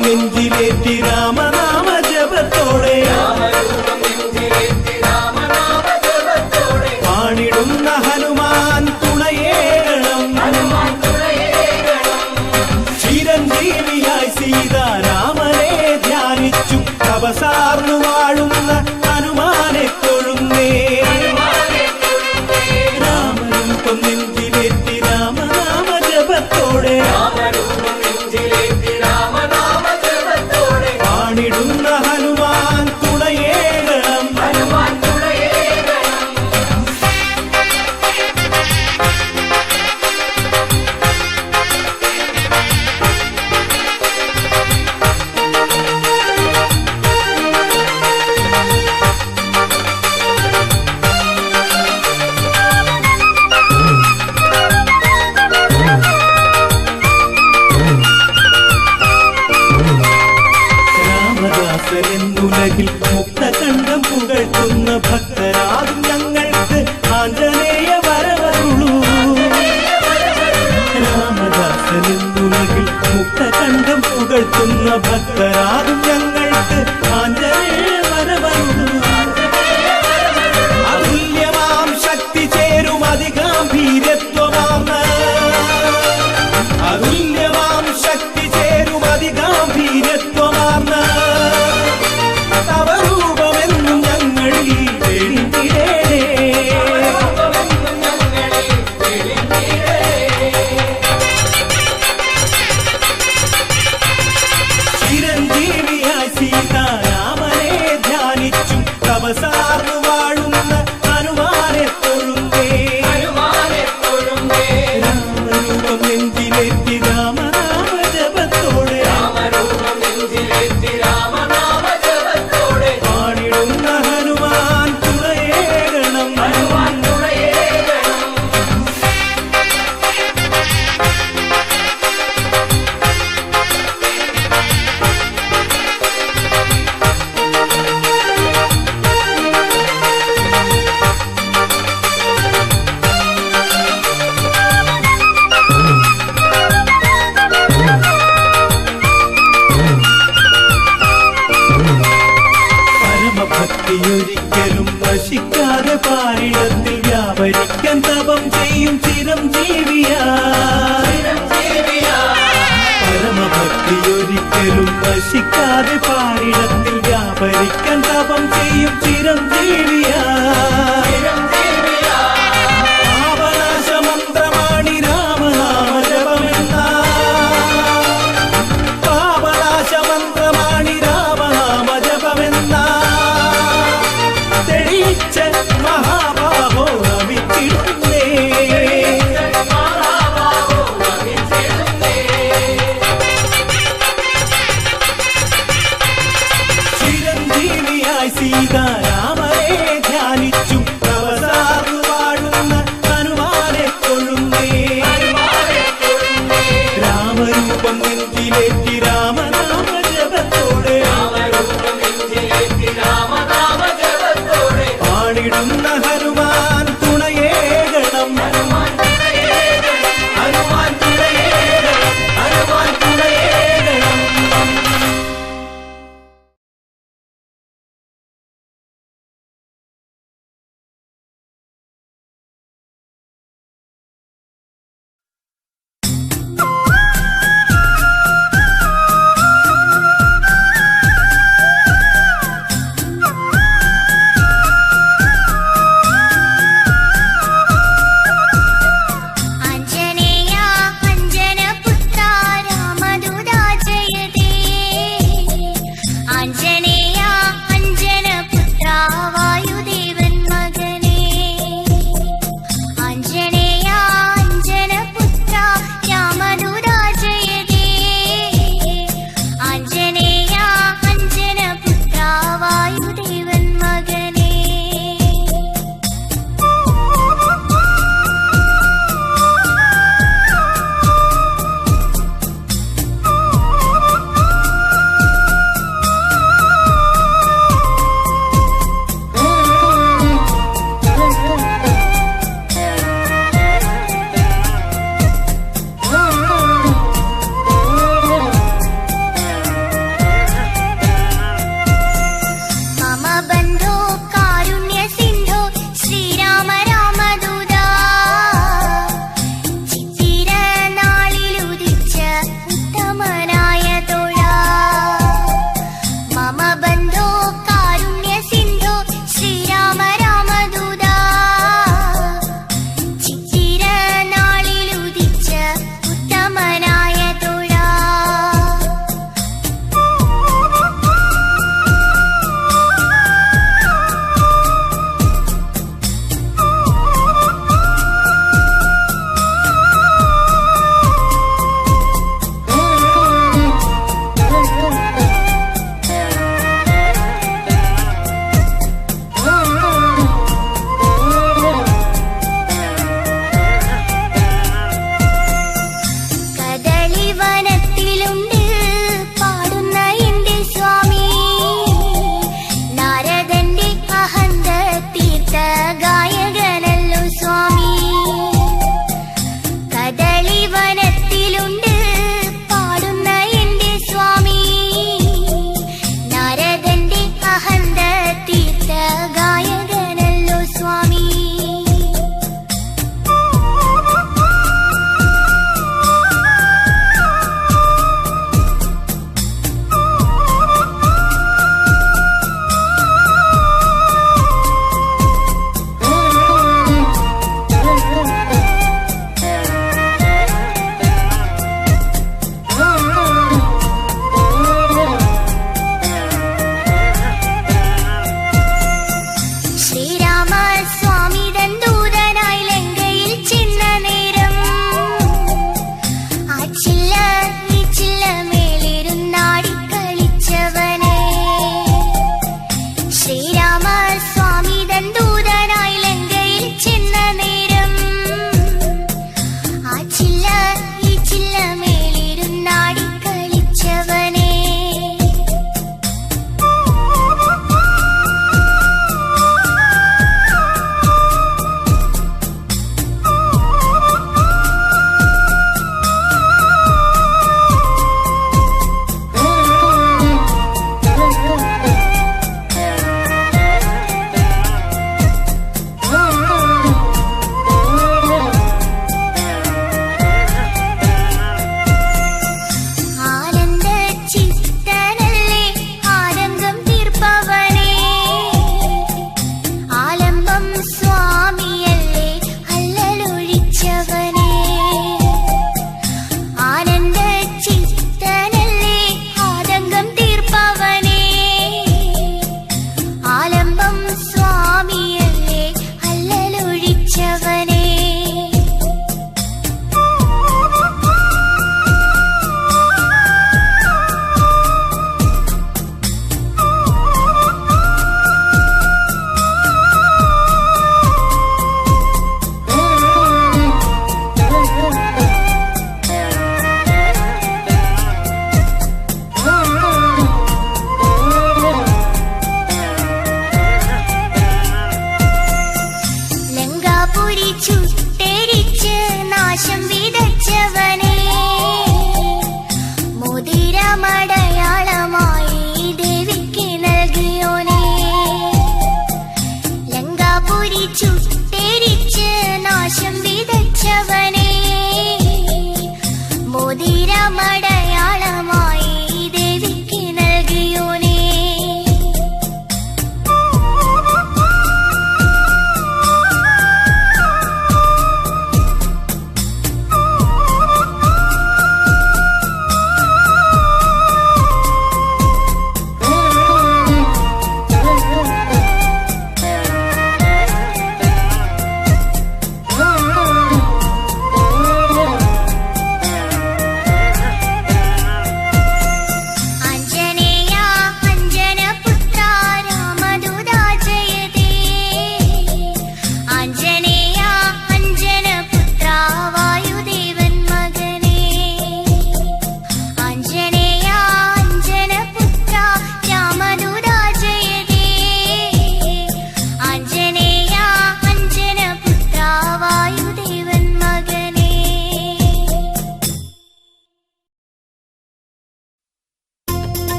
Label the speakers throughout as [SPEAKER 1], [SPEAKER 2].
[SPEAKER 1] നെഞ്ചിലേറ്റി രാമനാമ ജപത്തോടെ പാണിടുന്ന ഹനുമാൻ തുണയേകണം ചിരഞ്ജീവിയായി സീതാരാമനെ ധ്യാനിച്ചു തപസാർന്നു വാഴുന്ന ഹനുമാനെ തൊഴുന്നേ രാമരൂപം നെഞ്ചിലേറ്റി രാമനാമ ജപത്തോടെ പാണിടുന്ന ഹനുമാൻ തുണയേകണം ുലകിൽ മുക്തകണ്ഠം പുകഴ്ത്തുന്ന ഭക്തരാകും ഞങ്ങൾക്ക് ആഞ്ജനേയ വരവരുളൂ രാമദാസനെന്നുലകിൽ മുക്തകണ്ഠം പുകഴ്ത്തുന്ന ഭക്തരാകും ഞങ്ങൾക്ക് ആഞ്ജനേയ വരവരുളൂ അതുല്യമാം ശക്തി ചേരും അതിഗാംഭീര്യത്വമാർന്ന അതുല്യമാം ശക്തി ചേരും അതിഗാംഭീര്യത്വമാർന്ന തവരൂപമെന്നും ഞങ്ങളിൽ തെളിഞ്ഞിടേണേ ചിരഞ്ജീവിയായി സീതാരാമനെ ധ്യാനിച്ചു തപസാർന്നു വാഴുന്ന ഹനുമാനെ തൊഴുന്നേ രാമരൂപം നെഞ്ചിലേറ്റി രാമനാമ ജപത്തോടെ പാണിടുന്ന ഹനുമാൻ തുണയേകണം പരമഭക്തിയൊരിക്കലും നശിക്കാതെ പാരിടത്തിൽ വ്യാപരിക്കാൻ തപം ചെയ്യും ചിരഞ്ജീവിയായി പരമഭക്തിയൊരിക്കലും നശിക്കാതെ പാരിടത്തിൽ വ്യാപരിക്കാൻ തപം ചെയ്യും ചിരഞ്ജീവിയായി പാപനാശമന്ത്രമാണി രാമനാമ ജപമെന്ന പാപനാശമന്ത്രമാണി രാമനാമ ജപമെന്ന തെളിയിച്ച മഹാബാഹോ നമിച്ചിടുന്നേ ചിരഞ്ജീവിയായി സീതാരാമനെ ധ്യാനിച്ചു തപസാർന്നു വാഴുന്ന ഹനുമാനെ തൊഴുന്നേ രാമരൂപം നെഞ്ചിലേറ്റി രാമനാമ ജപത്തോടെ പാണിടുന്ന ഹനുമാൻ തുണയേകണം ഹനുമാൻ തുണയേകണം ഹനുമാൻ തുണയേകണം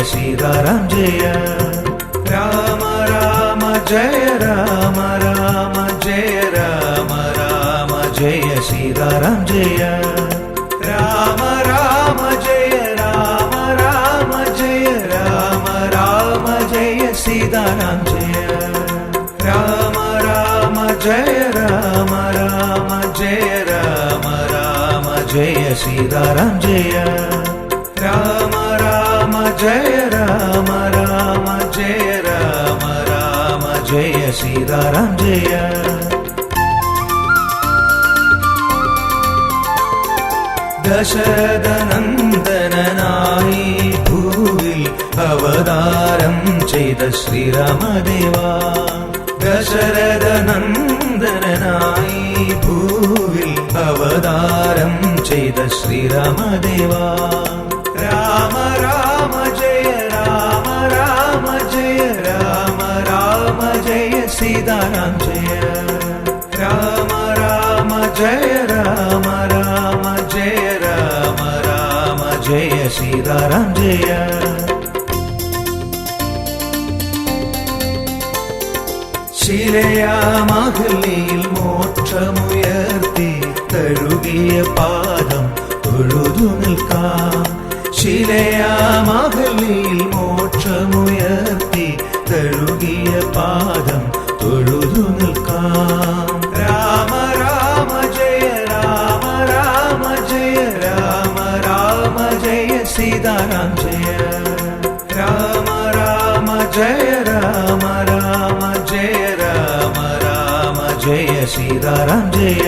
[SPEAKER 1] സീതാറാം ജയ രാമ രാമ ജയ രാമ രാമ ജയ രാമ രാമ ജയ സീതാറാം ജയ രാമ രാമ ജയ രാമ രാമ ജയ രാമ രാമ ജയ സീതാറാം ജയ രാമ രാമ ജയ രാമ രാമ ജയ രാമ രാമ ജയ സീതാറാം ജയ രാമ രാമ ജയ രാമ രാമ ജയ രാമ രാമ ജയ സീതാറാം ജയ ദശരഥനന്ദനായി ഭൂവിൽ അവതാരം ചെയ്ത ശ്രീരാമദേവാ ദശരഥനന്ദനായി ഭൂവിൽ അവതാരം ചെയ്ത ശ്രീരാമദേവാ രാമ രാമ ജയ രാമ രാമ ജയ രാമ രാമ ജയ സീതാറാം ജയ രാമ രാമ ജയ രാമ രാമ ജയ രാമ രാമ ജയ സീതാറാം ജയ ശിലയാമഹല്ലിയിൽ മോക്ഷമുയർത്തി തഴുകിയ പാദം തൊഴുതു നിൽക്കാം ശിലയാമഹല്ലിയിൽ മോക്ഷമുയർത്തി തഴുകിയ പാദം തൊഴുതു നിൽക്കാം രാമ രാമ ജയ രാമ രാമ ജയ രാമ രാമ ജയ സീതാറാം ജയ രാമ രാമ ജയ രാമ രാമ ജയ രാമ രാമ ജയ സീതാറാം ജയ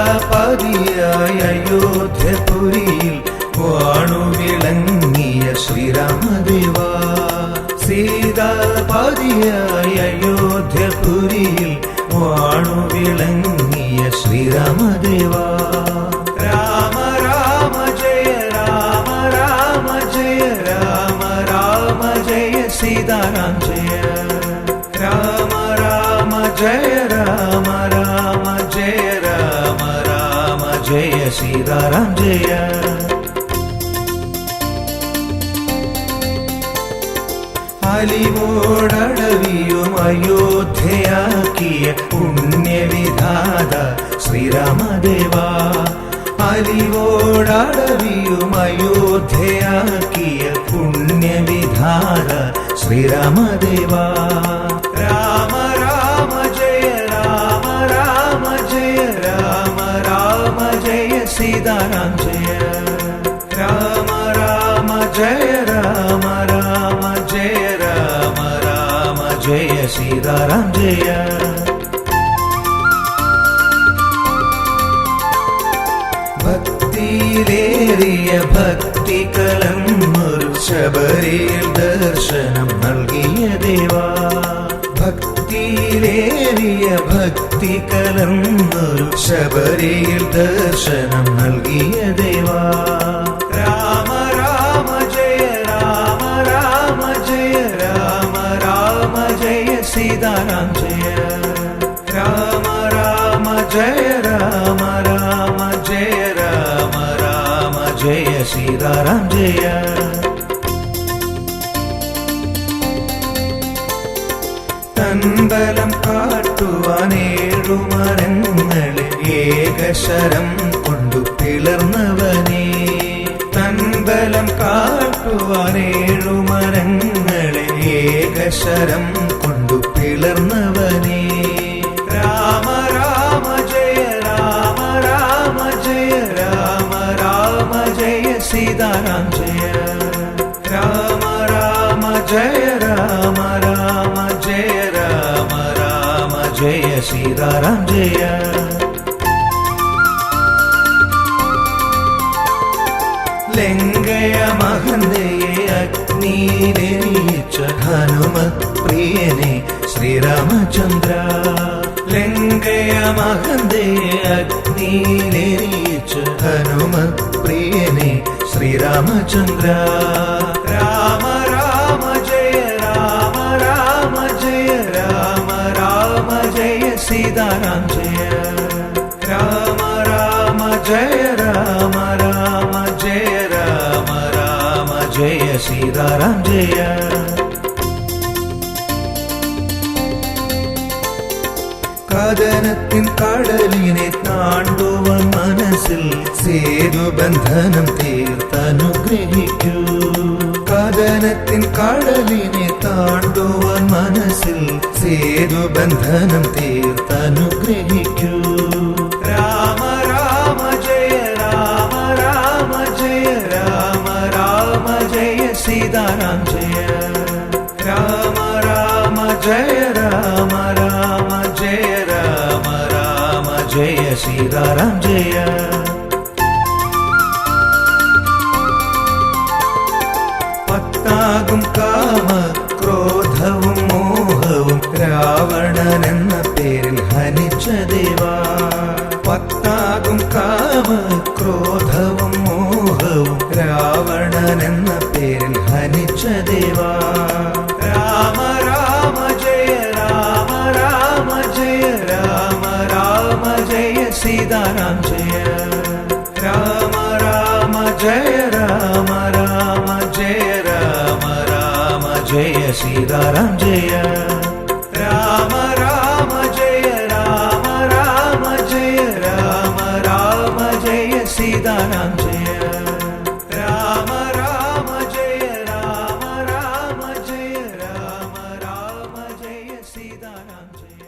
[SPEAKER 1] സീതാപതിയായ അയോധ്യപുരിയിൽ വാണുവിളങ്ങിയ ശ്രീരാമദേവാ സീതാപതിയായ അയോധ്യപുരിയിൽ വാണുവിളങ്ങിയ ശ്രീരാമദേവാ രാമ രാമ ജയ രാമ രാമ ജയ രാമ രാമ ജയ സീതാറാം ജയ രാമ രാമ ജയ രാമ രാമ ജയ രാമ രാമ ജയ സീതാറാം ജയ അലിവോടടവിയും അയോധ്യയാക്കിയ പുണ്യവിധാത ശ്രീരാമദേവാ അലിവോടടവിയും അയോധ്യയാക്കിയ പുണ്യവിധാത ശ്രീരാമദേവാ രാമ രാമ ജയ രാമ രാമ ജയ രാമ രാമ ജയ സീതാറാം ജയ രാമ രാമ ജയ രാമ രാമ ജയ രാമ രാമ ജയ സീതാറാം ജയ ഭക്തിയിലേറിയ ഭക്തി കലർന്നൊരു ശബരിയിൽ ദർശനം നൽകിയ ദേവാ ഭക്തിയിലേറിയ ഭക്തി കലർന്നൊരു ശബരിയിൽ ദർശനം നൽകിയ ദേവാ രാമ രാമ ജയ രാമ രാമ ജയ രാമ രാമ ജയ സീതാറാം ജയ രാമ രാമ ജയ രാമ രാമ ജയ രാമ രാമ ജയ സീതാറാം ജയ തൻബലം കാട്ടുവാനേഴുമരങ്ങളെ ഏകശരം കൊണ്ടു പിളർന്നവനേ തൻബലം കാട്ടുവാനേഴുമരങ്ങളെ ഏകശരം കൊണ്ടു പിളർന്നവനേ രാമ രാമ ജയ രാമ രാമ ജയ രാമ രാമ ജയ സീതാറാം ജയ രാമ രാമ ജയ രാമ രാമ ജയ രാമ രാമ ജയ സീതാറാം ജയ ലങ്കയ മഹന്തയെ അഗ്നിയിലെരിയിച്ച ഹനുമത് പ്രിയനെ ശ്രീരാമചന്ദ്ര ലങ്കയ മഹന്തയെ അഗ്നിയിലെരിയിച്ച ഹനുമത് പ്രിയനെ ശ്രീരാമചന്ദ്ര രാമ രാമ ജയ രാമ രാമ ജയ രാമ രാമ ജയ സീതാറാം ജയ രാമ രാമ ജയ രാമ രാമ ജയ രാമ രാമ ജയ സീതാറാം ജയ. കഥനത്തിൻ കടലിനെ താണ്ടുവാൻ മനസ്സിൽ സേതുബന്ധനം തീർത്തനുഗ്രഹിക്കൂ. കഥനത്തിൻ കടലിനെ താണ്ടുവാൻ മനസ്സിൽ സേതുബന്ധനം തീർത്തനുഗ്രഹിക്കൂ. രാമ രാമ ജയ രാമ രാമ ജയ രാമ രാമ ജയ സീതാറാം ജയ. രാമ രാമ ജയ രാമ രാമ ജയ രാമ രാമ ജയ സീതാറാം ജയ. പത്താകും കാമ ക്രോധവും മോഹവും രാവണൻ എന്ന പേരിൽ ഹനിച്ച ദേവാ. പത്താകും കാമ ക്രോധവും മോഹവും രാവണൻ എന്ന പേരിൽ ഹനിച്ച ദേവാ. രാമ രാമ ജയ രാമ രാമ ജയ രാമ രാമ ജയ സീതാറാം ജയ. രാമ രാമ ജയ രാമ രാമ ജയ രാമ രാമ ജയ സീതാറാം ജയ. രാമ രാമ ജയ രാമ രാമ ജയ രാമ രാമ ജയ സീതാറാം ജയ. രാമ രാമ ജയ രാമ രാമ ജയ രാമ രാമ ജയ സീതാറാം ജയ.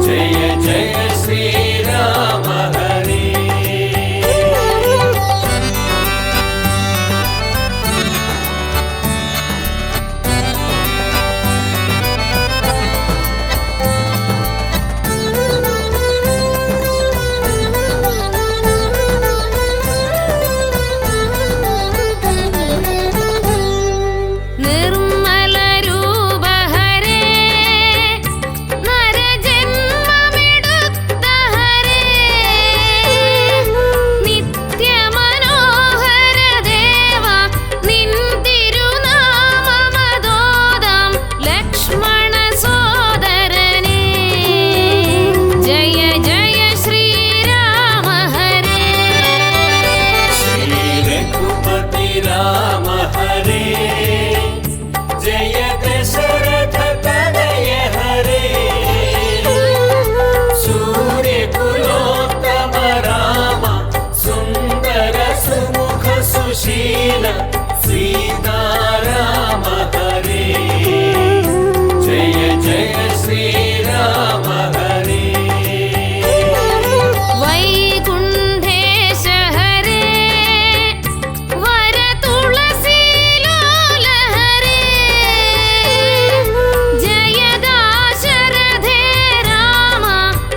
[SPEAKER 2] जय जय श्री राम। സുശീല സീതാരാമ ഹരേ ജയ ജയ ശ്രീരാമ ഹരേ
[SPEAKER 3] വൈകുണ്ഠേശ ഹരേ വര തുളസീലോല ഹരേ ജയ ദാശരഥേ രാമ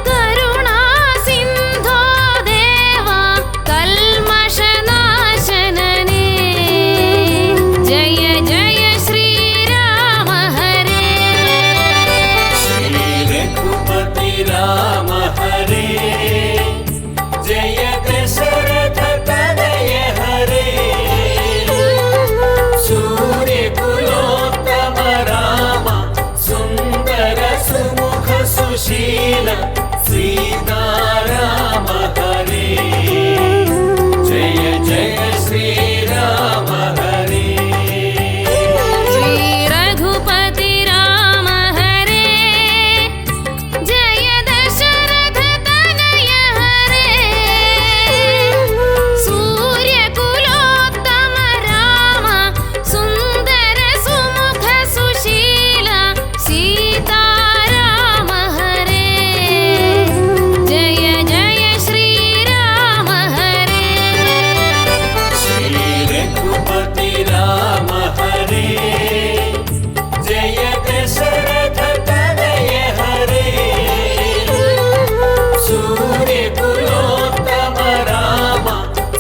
[SPEAKER 3] കരുണാ സിന്ധോ ദേവ കൽമഷനാശനനേ ജയ ജയ ശ്രീരാമ ഹരേ
[SPEAKER 2] ശ്രീ രഘുപതി രാമ ഹരേ ജയ ദശരഥ തനയ ഹരേ സൂര്യകുലോത്തമ രാമ സുന്ദര സുമുഖ സുശീല സീതാരാമ ഹരേ ജയ ജയ ശ്രീരാമ ഹരേ
[SPEAKER 3] ശ്രീ രഘുപതി രാമ ഹരേ ജയ ദശരഥ തനയ ഹരേ സൂര്യകുലോത്തമ രാമ സുന്ദര സുമുഖ സുശീല സീതാരാമ ഹരേ ജയ ജയ ശ്രീരാമ ഹരേ
[SPEAKER 2] ശ്രീ രഘുപതി രാമ ഹരേ ജയ ദശരഥ തനയ ഹരേ സൂര്യകുലോത്തമ രാമ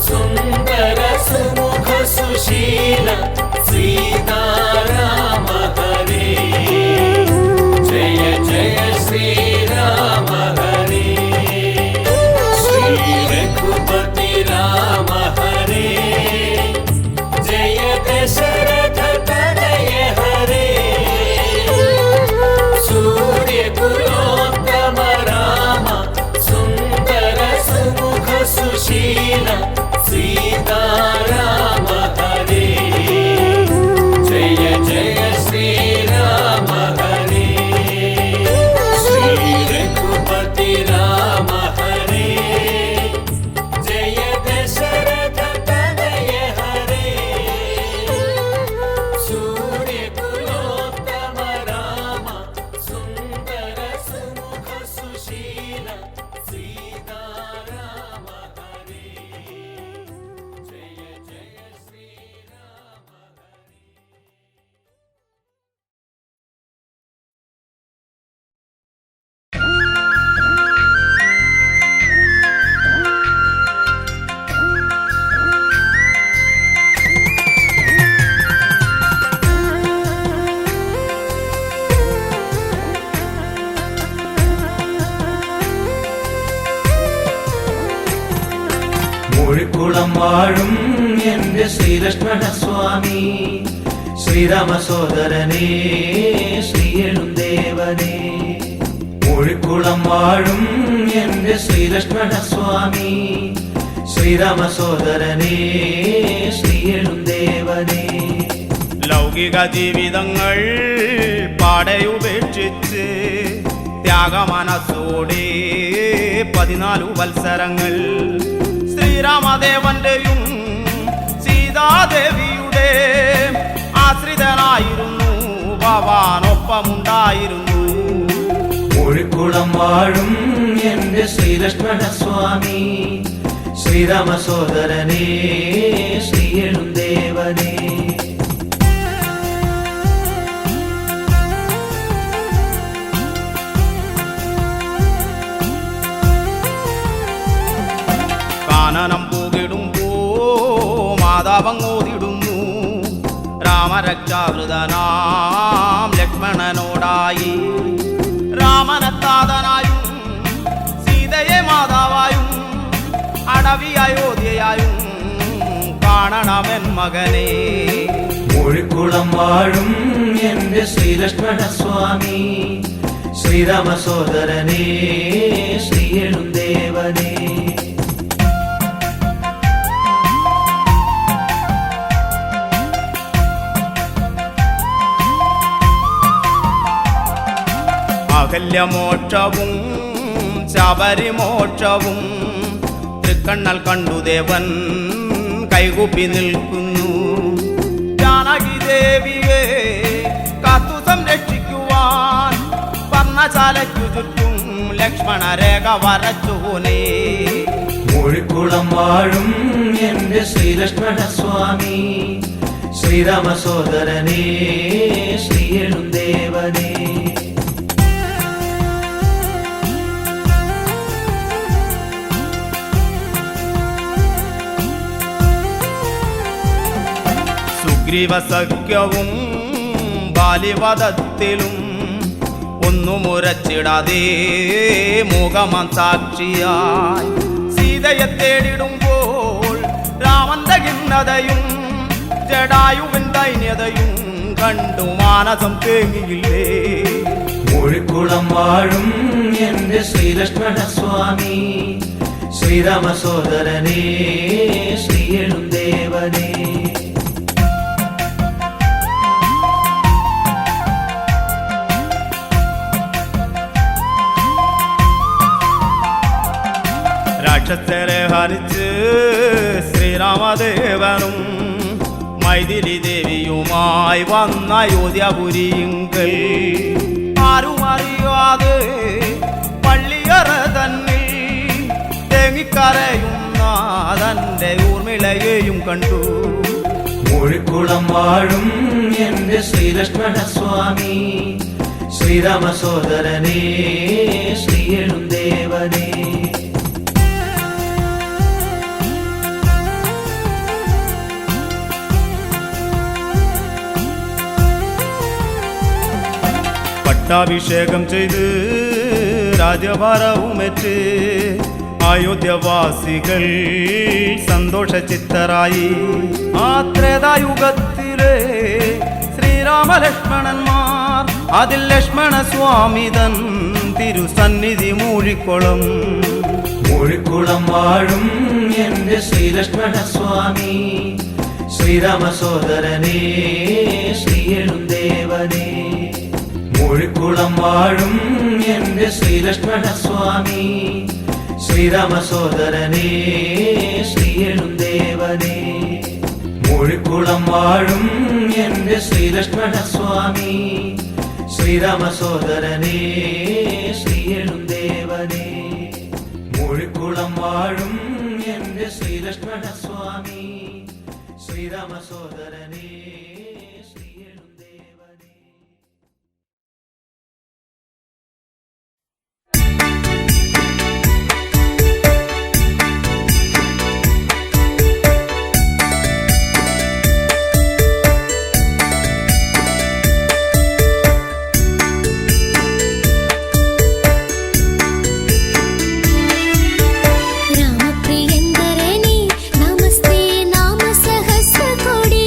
[SPEAKER 2] സുന്ദര സുമുഖ സുശീല സീതാരാമ ഹരേ ജയ ജയ ശ്രീരാമ ഹരേ ശ്രീ രഘുപതി രാമ ഹരേ ജയ ദശരഥ തനയ ഹരേ സൂര്യകുലോത്തമ രാമ സുന്ദര സുമുഖ സുശീല സീതാരാമ ഹരേ ജയ ജയ ശ്രീരാമ ഹരേ ശ്രീ രഘുപതി രാമ ഹരേ ജയ ദശരഥ തനയ ഹരേ സൂര്യകുലോത്തമ രാമ സുന്ദര സുമുഖ സുശീല സീതാരാമ ഹരേ ജയ ജയ ശ്രീരാമ ഹരേ
[SPEAKER 1] മൂഴിക്കുളം വാഴും എന്റെ ശ്രീലക്ഷ്മണ സ്വാമി ശ്രീരാമ സോദരനേ ശ്രീയെഴുന്തേവനേ മൂഴിക്കുളം വാഴും എന്റെ ശ്രീലക്ഷ്മണ സ്വാമി ശ്രീരാമ സോദരനേ ശ്രീയെഴുന്തേവനേ
[SPEAKER 4] ലൗകിക ജീവിതങ്ങൾ പാടയുപേക്ഷിച്ച് ത്യാഗമനസ്സോടെ 14 വത്സരങ്ങൾ ശ്രീരാമദേവന്റെയും സീതാദേവിയുടെ ആശ്രിതനായിരുന്നു ഭവാനൊപ്പമുണ്ടായിരുന്നു.
[SPEAKER 1] മൂഴിക്കുളം വാഴും എന്റെ ശ്രീലക്ഷ്മണ സ്വാമി ശ്രീരാമ സോദരനേ ശ്രീയെഴുന്തേവനേ
[SPEAKER 4] കാനനം പൂകിടുമ്പോ മാതാവങ്ങോതിടുന്നു രാമരക്ഷാവൃതനാം ലക്ഷ്മണനോടായി. രാമനത്താതനായും സീതയെ മാതാവായും അടവി അയോധ്യയായും കാണണമെൻ മകനെ.
[SPEAKER 1] മൂഴിക്കുളം വാഴും എന്റെ ശ്രീലക്ഷ്മണ സ്വാമി ശ്രീരാമ സോദരനേ ശ്രീയെഴുന്തേവനേ
[SPEAKER 4] അകല്യമോക്ഷവും ശബരിമോക്ഷവും തൃക്കണ്ണൽ കണ്ടു ദേവൻ കൈകൂപ്പി നിൽക്കുന്നു. ജാനകി ദേവിയെ കാത്തു സംരക്ഷിക്കുവാൻ പർണശാലയ്ക്കു ചുറ്റും ലക്ഷ്മണ രേഖ വരച്ചോനേ.
[SPEAKER 1] മൂഴിക്കുളം വാഴും എന്റെ ശ്രീലക്ഷ്മണ സ്വാമി, ശ്രീരാമ സോദരനേ, ശ്രീ എഴുന്തേവനേ.
[SPEAKER 4] സുഗ്രീവസഖ്യവും ബാലിവധത്തിലും ഒന്നു മുരച്ചിടാതെ മൂകമാം സാക്ഷിയായി സീതയെ തേടിടുമ്പോൾ രാമന്റെ ഖിന്നതയും ജടായുവിൻ ദൈന്യതയും കണ്ടു മാനസം തേങ്ങിയില്ലേ.
[SPEAKER 1] മൂഴിക്കുളം വാഴും എന്റെ ശ്രീലക്ഷ്മണ സ്വാമി, ശ്രീരാമ സോദരനേ, ശ്രീ എഴുന്തേവനേ.
[SPEAKER 4] രാക്ഷസരെ ഹരിച്ച് ശ്രീരാമദേവനും മൈഥിലി ദേവിയുമായി വന്ന അയോധ്യപുരിയിങ്കൽ ആരും അറിയാതെ പള്ളിയറ തന്നിൽ തേങ്ങിക്കരയുന്ന തന്റെ ഊർമിളയെയും കണ്ടു.
[SPEAKER 1] മൂഴിക്കുളം വാഴും എന്റെ ശ്രീലക്ഷ്മണ സ്വാമി, ശ്രീരാമ സോദരനേ, ശ്രീ എഴുന്തേവനേ.
[SPEAKER 4] പട്ടാഭിഷേകം ചെയ്ത് രാജ്യഭാരവുമേറ്റ് അയോധ്യവാസികൾ സന്തോഷചിത്തരായി. ആ ത്രേതായുഗത്തിലെ ശ്രീരാമലക്ഷ്മണന്മാർ, അതിൽ ലക്ഷ്മണ സ്വാമി തൻ തിരുസന്നിധി മൂഴിക്കുളം.
[SPEAKER 1] മൂഴിക്കുളം വാഴും എന്റെ ശ്രീലക്ഷ്മണ സ്വാമി, ശ്രീരാമ സോദരനേ, ശ്രീ എഴുന്തേവനേ. മൂഴിക്കുളം വാഴും എന്റെ ശ്രീലക്ഷ്മണ സ്വാമി, ശ്രീരാമ സോദരനേ, ശ്രീ എഴുന്തേവനേ. മൂഴിക്കുളം വാഴും എന്റെ ശ്രീലക്ഷ്മണ സ്വാമി, ശ്രീരാമ സോദരനേ, ശ്രീ എഴുന്തേവനേ. മൂഴിക്കുളം വാഴും എന്റെ ശ്രീലക്ഷ്മണ സ്വാമി, ശ്രീരാമ സോദരനേ, ശ്രീ എഴുന്തേവനേ.
[SPEAKER 3] രാമപ്രിയങ്കരനേ നമസ്തേ, നാമ സഹസ്രകോടി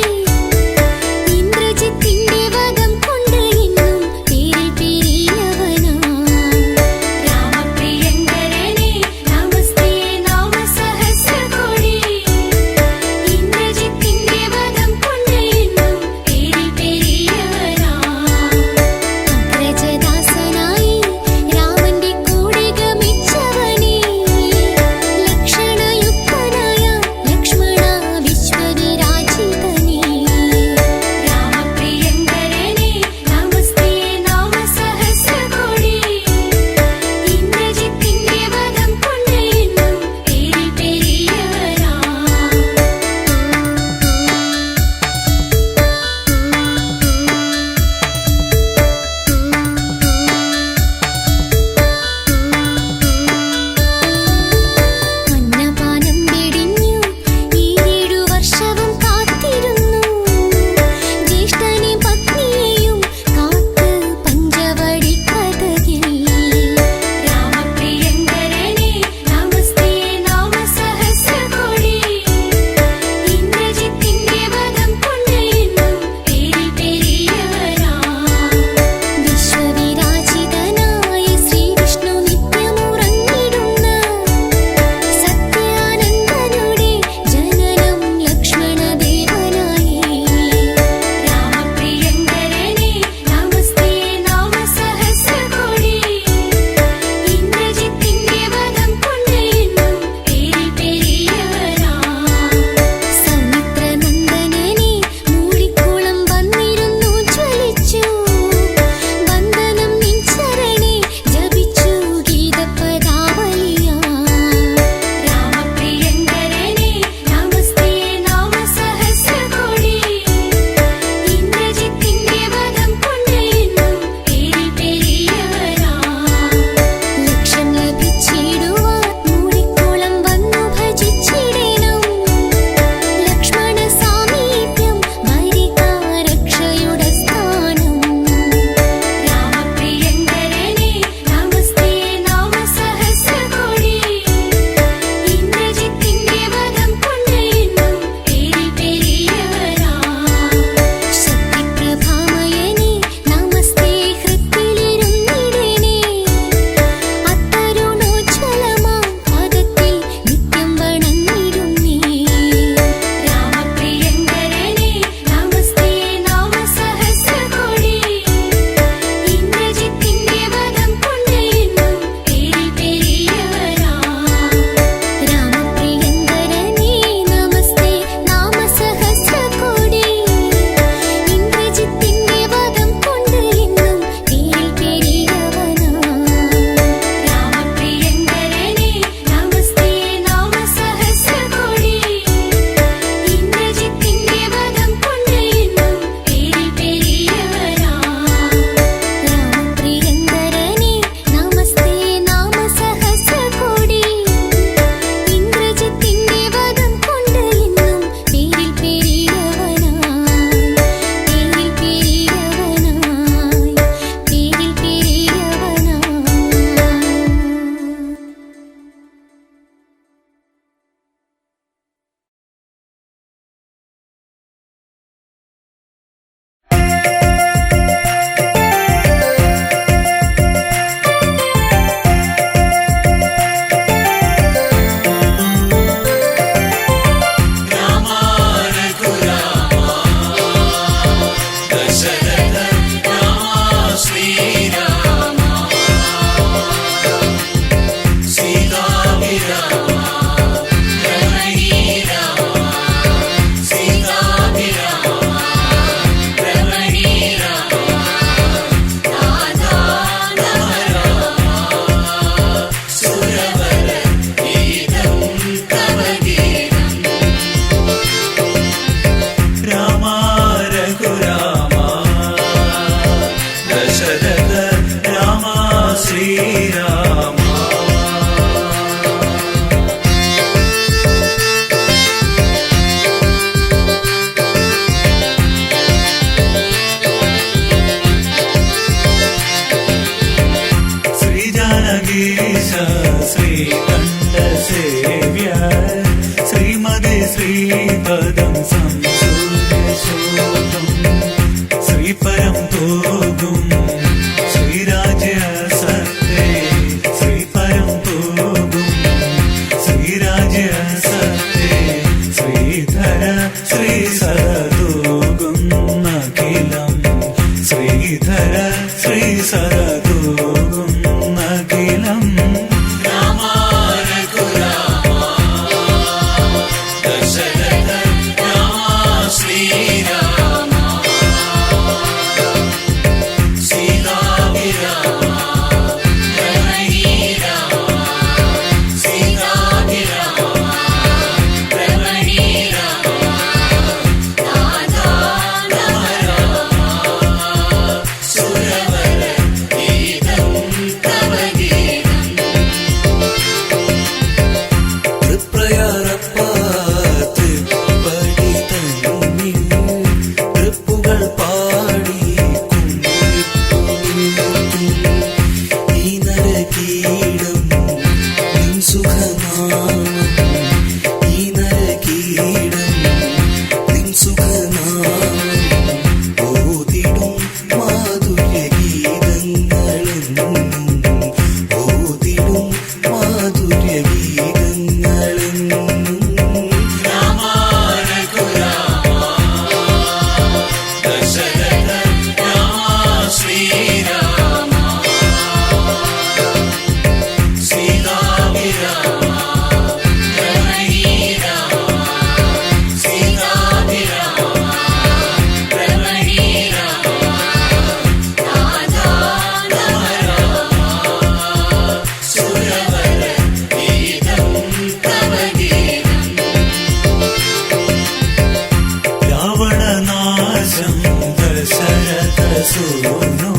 [SPEAKER 2] രാവണനാശം ദശരഥ സൂനു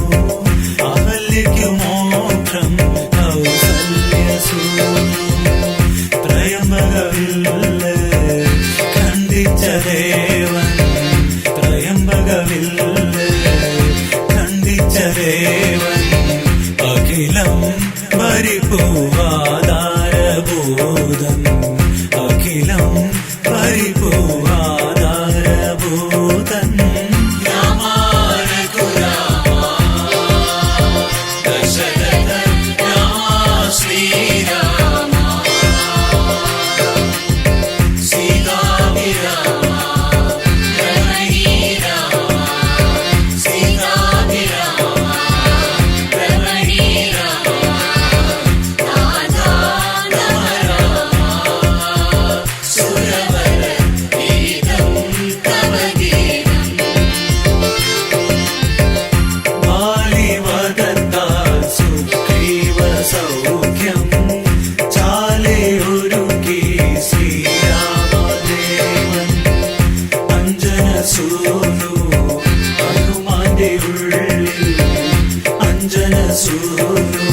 [SPEAKER 2] അഹല്യയ്ക്കു മോക്ഷം കൗസല്യ സൂനു ത്രയംബകവില്ല് ഖണ്ഡിച്ച ദേവൻ ത്രയംബകവില്ല് ഖണ്ഡിച്ച ദേവൻ അഖിലം പരിപൂവാധാരഭൂതം അഖിലം പരിപൂവാധാരഭൂതൻ രാമായ രഘുരാമ ദശരഥ രാമ ശ്രീരാമ സീതാഭിരാമ രമണീരാമ സീതാഭിരാമ രമണീരാമ സുരവര ഗീതം തവ ഗീതം ബാലിവദത്താൽ സുഗ്രീവ സൗഖ്യം ചാലേ ഒരുക്കി ശ്രീരാമദേവൻ അഞ്ജന സൂനു ഹനുമാന്റെ ഉള്ളിൽ അഞ്ജന സൂനു